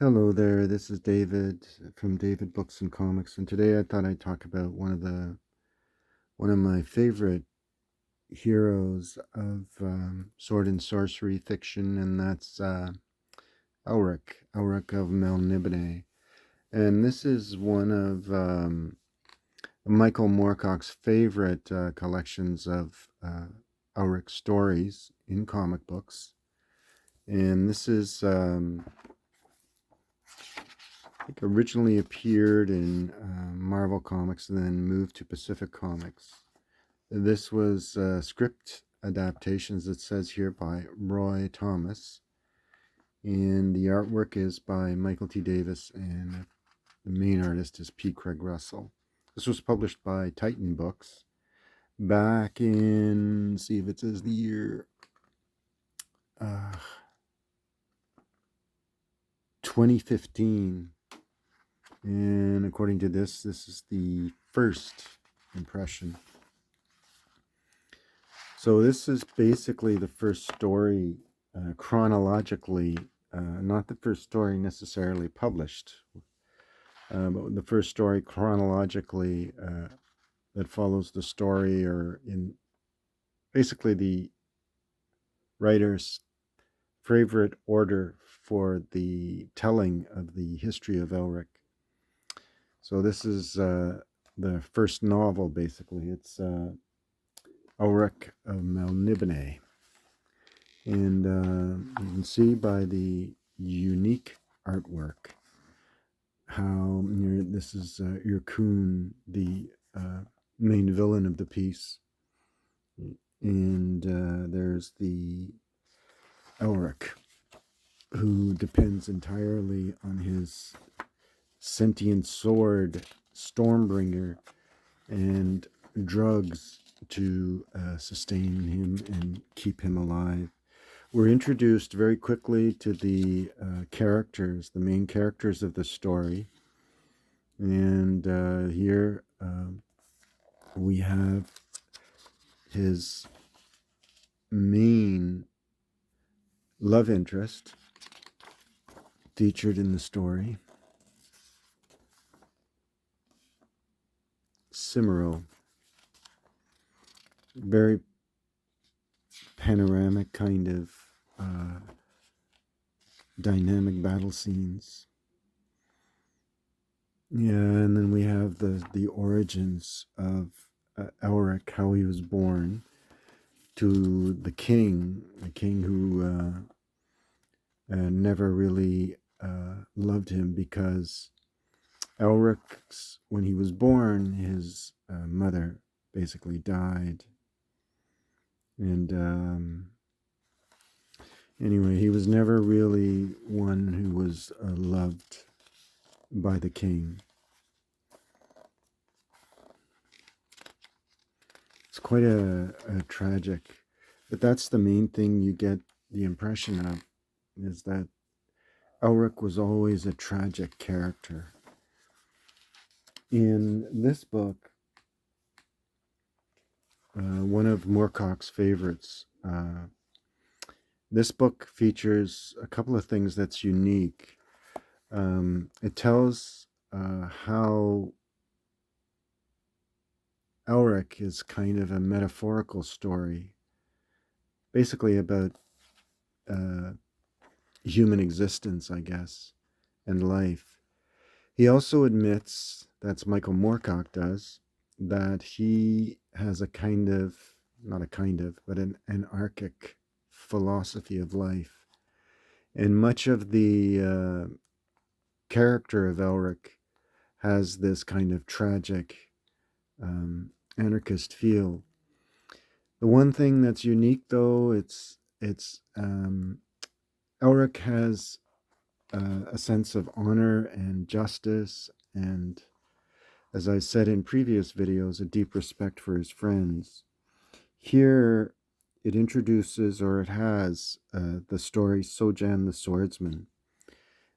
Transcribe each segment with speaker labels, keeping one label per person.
Speaker 1: Hello there, this is David from David Books and Comics, and today I thought I'd talk about one of my favorite heroes of sword and sorcery fiction, and that's Elric of Melnibone. And this is one of Michael Moorcock's favorite collections of Elric stories in comic books. And this is think originally appeared in Marvel Comics and then moved to Pacific Comics. This was script adaptations, it says here, by Roy Thomas, and the artwork is by Michael T. Davis, and the main artist is P. Craig Russell. This was published by Titan Books back in, see if it says the year, 2015. And according to this is the first impression. So this is basically the first story chronologically, not the first story necessarily published, but the first story chronologically that follows the story, or in basically the writer's favorite order for the telling of the history of Elric. So this is the first novel, basically. It's Elric of Melnibone. And you can see by the unique artwork how this is Irkun, the main villain of the piece. And there's the Elric, who depends entirely on his sentient sword, Stormbringer, and drugs to sustain him and keep him alive. We're introduced very quickly to the characters, the main characters of the story. And here we have his main love interest featured in the story, Cimero. Very panoramic kind of dynamic battle scenes. Yeah, and then we have the origins of Elric, how he was born, to the king who never really loved him, because Elric's, when he was born, his mother basically died. And anyway, he was never really one who was loved by the king. It's quite a tragic, but that's the main thing you get the impression of, is that Elric was always a tragic character. In this book, one of Moorcock's favorites, this book features a couple of things that's unique. It tells how Elric is kind of a metaphorical story, basically about human existence, I guess, and life. He also admits, that's Michael Moorcock does, that he has a kind of, not a kind of, but an anarchic philosophy of life. And much of the character of Elric has this kind of tragic anarchist feel. The one thing that's unique, though, it's Elric has a sense of honor and justice, and, as I said in previous videos, a deep respect for his friends. Here it introduces, or it has, the story Sojan the Swordsman.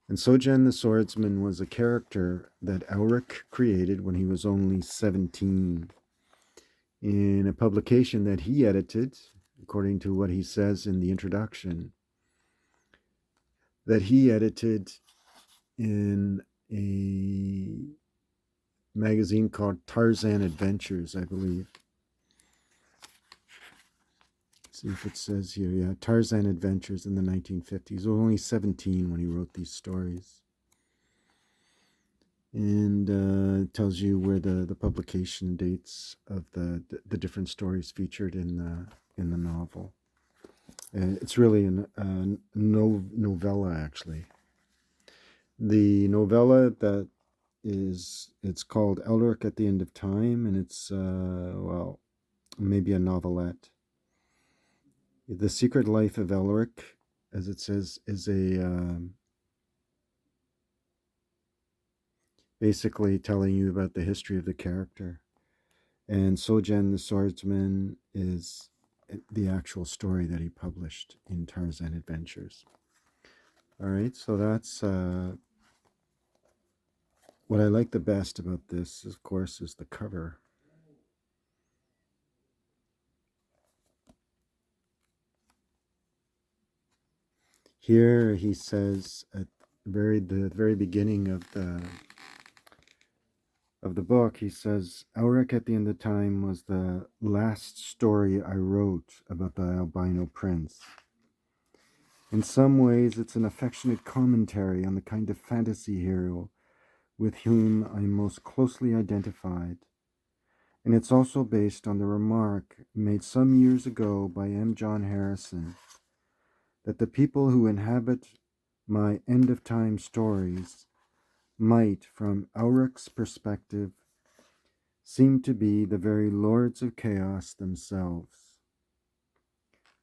Speaker 1: And Sojan the Swordsman was a character that Elric created when he was only 17, in a publication that he edited, according to what he says in the introduction, that he edited in a magazine called Tarzan Adventures, I believe. Let's see if it says here. Yeah, Tarzan Adventures in the 1950s. He was only 17 when he wrote these stories. And it tells you where the publication dates of the different stories featured in the novel. It's really a novella, actually. The novella that it's called Elric at the End of Time, and it's well, maybe a novelette. The Secret Life of Elric, as it says, is a basically telling you about the history of the character. And Sojan the Swordsman is the actual story that he published in Tarzan Adventures. All right, so that's what I like the best about this, of course, is the cover. Here he says at the very beginning of the book, he says, Elric at the End of Time was the last story I wrote about the albino prince. In some ways, it's an affectionate commentary on the kind of fantasy hero with whom I'm most closely identified. And it's also based on the remark made some years ago by M. John Harrison that the people who inhabit my end-of-time stories might, from Elric's perspective, seem to be the very lords of chaos themselves.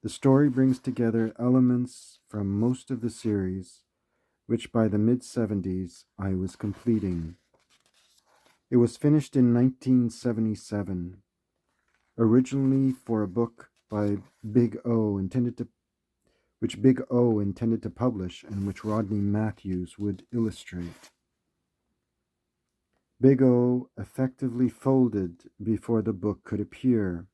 Speaker 1: The story brings together elements from most of the series, which by the mid-70s I was completing. It was finished in 1977, originally for a book by Big O which Big O intended to publish and which Rodney Matthews would illustrate. Big O effectively folded before the book could appear.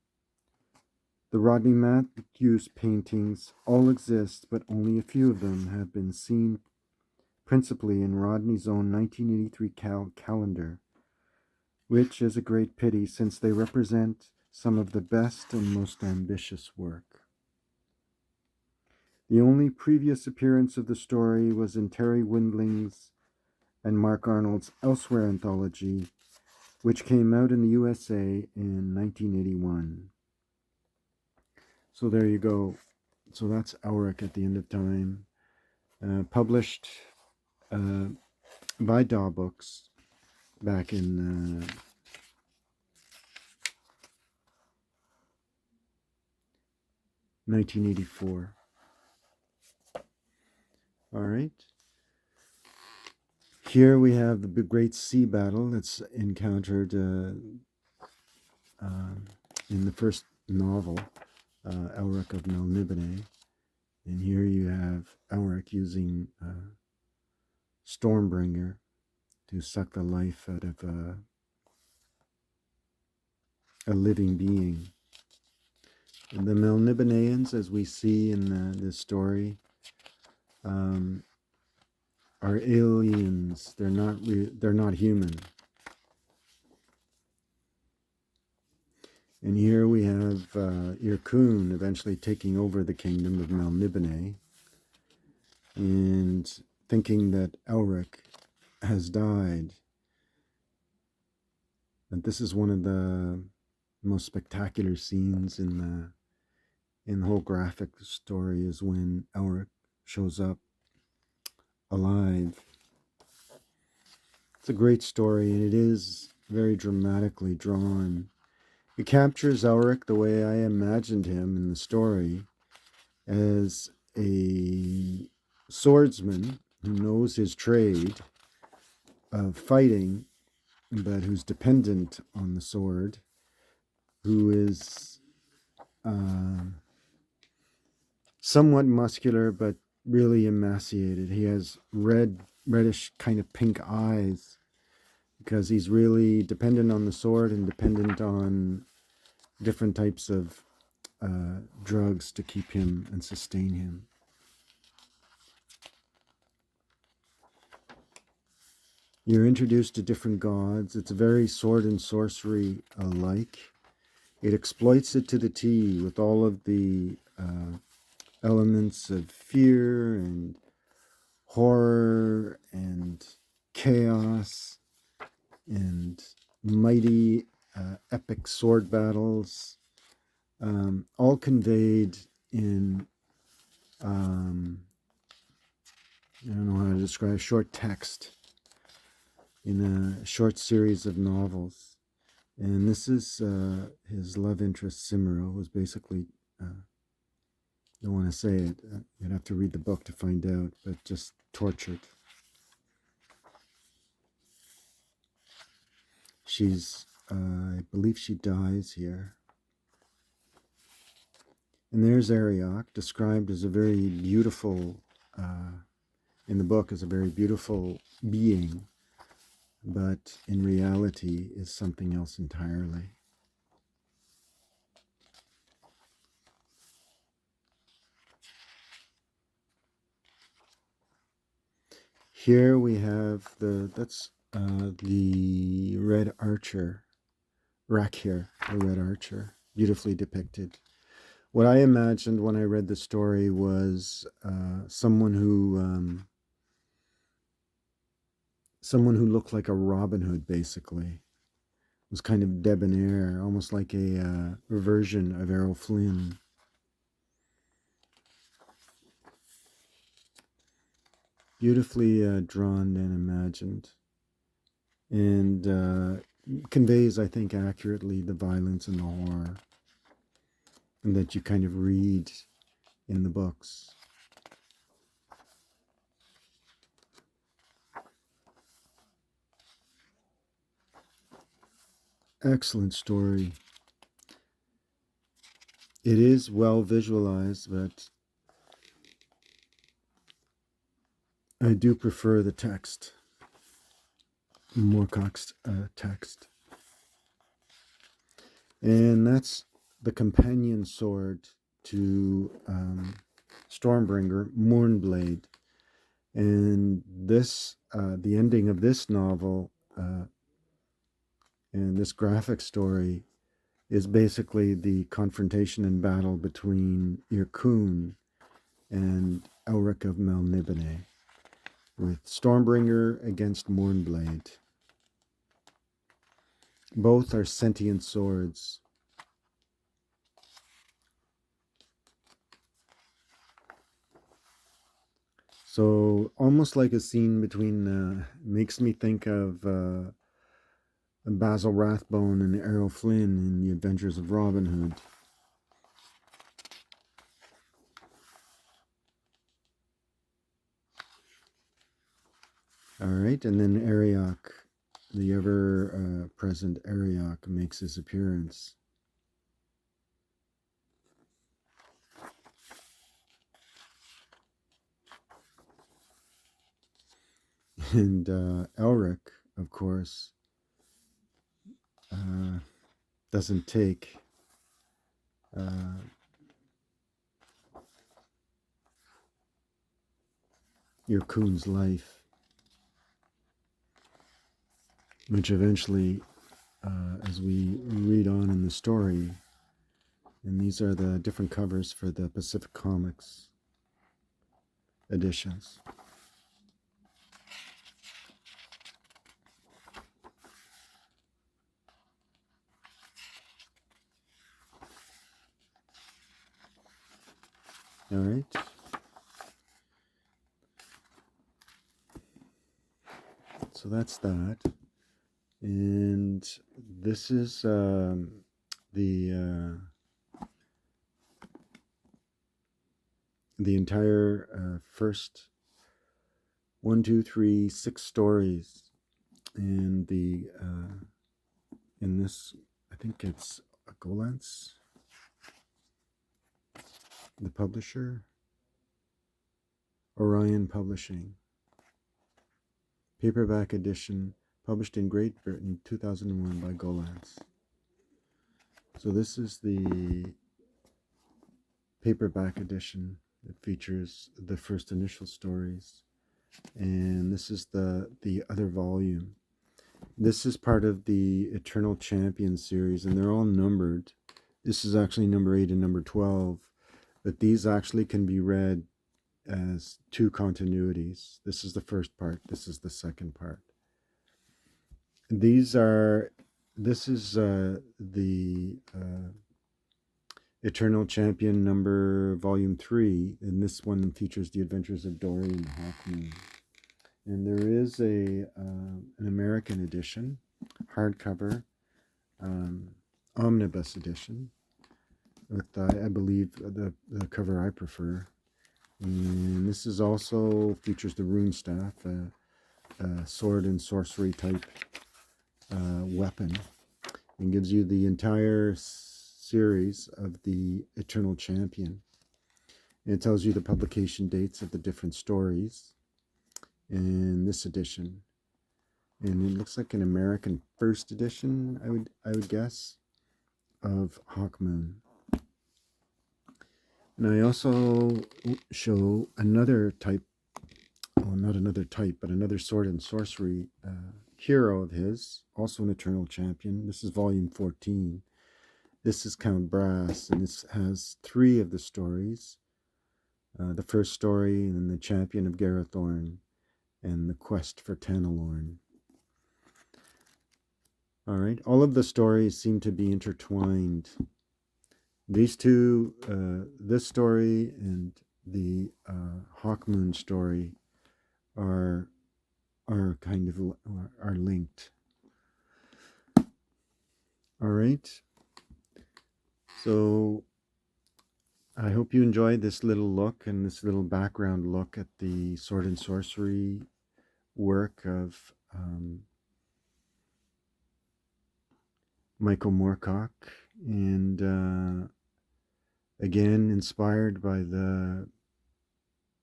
Speaker 1: The Rodney Matthews paintings all exist, but only a few of them have been seen, principally in Rodney's own 1983 calendar, which is a great pity since they represent some of the best and most ambitious work. The only previous appearance of the story was in Terry Windling's and Mark Arnold's Elsewhere anthology, which came out in the USA in 1981. So there you go. So that's Elric at the End of Time, published by Daw Books back in 1984. All right. Here we have the great sea battle that's encountered in the first novel, Elric of Melnibone. And here you have Elric using Stormbringer to suck the life out of a living being. And the Melniboneans, as we see in this story, are aliens. They're not human. And here we have Irkun eventually taking over the kingdom of Melnibone and thinking that Elric has died. And this is one of the most spectacular scenes in the whole graphic story, is when Elric shows up alive. It's a great story, and it is very dramatically drawn. It captures Elric the way I imagined him in the story, as a swordsman who knows his trade of fighting, but who's dependent on the sword, who is somewhat muscular but really emaciated. He has reddish kind of pink eyes because he's really dependent on the sword and dependent on different types of drugs to keep him and sustain him. You're introduced to different gods. It's very sword and sorcery alike. It exploits it to the T with all of the elements of fear and horror and chaos and mighty epic sword battles, all conveyed in, I don't know how to describe, short text in a short series of novels. And this is his love interest, Cimero, who's basically, don't want to say it, you'd have to read the book to find out, but just tortured. She's, I believe she dies here. And there's Arioch, described as a very beautiful, in the book, as a very beautiful being, but in reality is something else entirely. Here we have that's the red archer, Rakhir, the red archer, beautifully depicted. What I imagined when I read the story was someone who looked like a Robin Hood, basically. Was kind of debonair, almost like a version of Errol Flynn. Beautifully drawn and imagined, and conveys, I think, accurately the violence and the horror, and that you kind of read in the books. Excellent story. It is well visualized, but I do prefer the text, Moorcock's text. And that's the companion sword to Stormbringer, Mournblade. And this, the ending of this novel and this graphic story is basically the confrontation and battle between Irkun and Elric of Melnibone, with Stormbringer against Mournblade. Both are sentient swords. So almost like a scene between, makes me think of Basil Rathbone and Errol Flynn in The Adventures of Robin Hood. All right, and then Arioch, the ever-present Arioch, makes his appearance. And Elric, of course, doesn't take Irkun's life, which eventually, as we read on in the story, and these are the different covers for the Pacific Comics editions. All right. So that's that. And this is the entire first 1, 2, 3, 6 stories, and the in this, I think it's Golance, the publisher, Orion Publishing, paperback edition, published in Great Britain, 2001 by Golance. So this is the paperback edition that features the first initial stories, and this is the other volume. This is part of the Eternal Champion series, and they're all numbered. This is actually number 8 and number 12, but these actually can be read as two continuities. This is the first part. This is the second part. This is the Eternal Champion number volume 3, and this one features the adventures of Dory and the Hawkmoon. And there is an American edition, hardcover, omnibus edition, with I believe the cover I prefer. And this is also features the rune staff, a sword and sorcery type weapon, and gives you the entire series of the Eternal Champion. And it tells you the publication dates of the different stories in this edition. And it looks like an American first edition, I would guess, of Hawkmoon. And I also show another type, well, not another type, but another sword and sorcery hero of his, also an Eternal Champion. This is volume 14. This is Count Brass, and this has 3 of the stories. The first story, and then the Champion of Garethorn, and the Quest for Tanalorn. All right, all of the stories seem to be intertwined. These two, this story and the Hawkmoon story, are kind of are linked. All right. So I hope you enjoyed this little look and this little background look at the sword and sorcery work of Michael Moorcock, and again inspired by the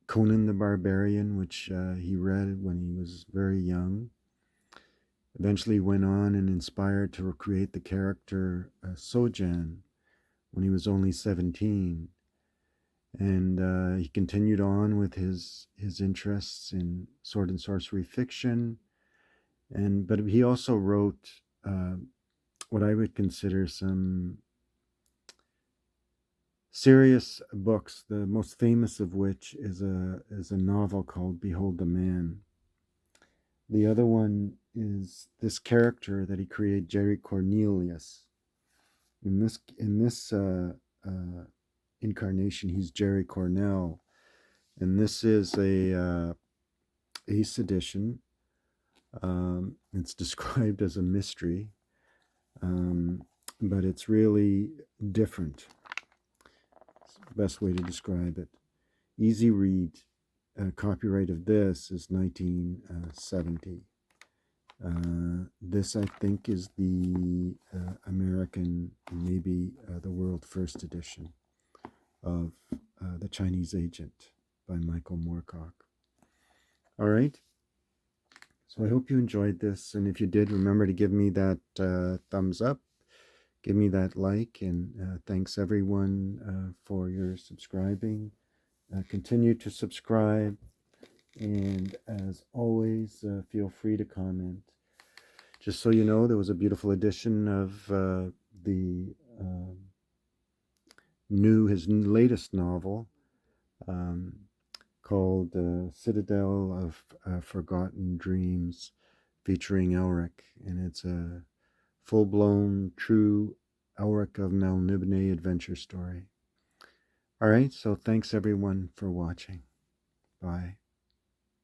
Speaker 1: Conan the Barbarian, which he read when he was very young. Eventually went on and inspired to recreate the character Sojan when he was only 17. And he continued on with his interests in sword and sorcery fiction, but he also wrote what I would consider some serious books, the most famous of which is a novel called Behold the Man. The other one is this character that he created, Jerry Cornelius. In this incarnation, he's Jerry Cornell, and this is a Ace edition. It's described as a mystery, but it's really different. It's the best way to describe it. Easy read. Copyright of this is 1970. This, I think, is the American, maybe the world first edition of The Chinese Agent by Michael Moorcock. All right. So I hope you enjoyed this, and if you did, remember to give me that thumbs up, give me that like, and thanks everyone for your subscribing. Continue to subscribe, and as always, feel free to comment. Just so you know, there was a beautiful edition of his latest novel, called Citadel of Forgotten Dreams, featuring Elric, and it's a full-blown, true Elric of Melnibone adventure story. All right, so thanks everyone for watching. Bye.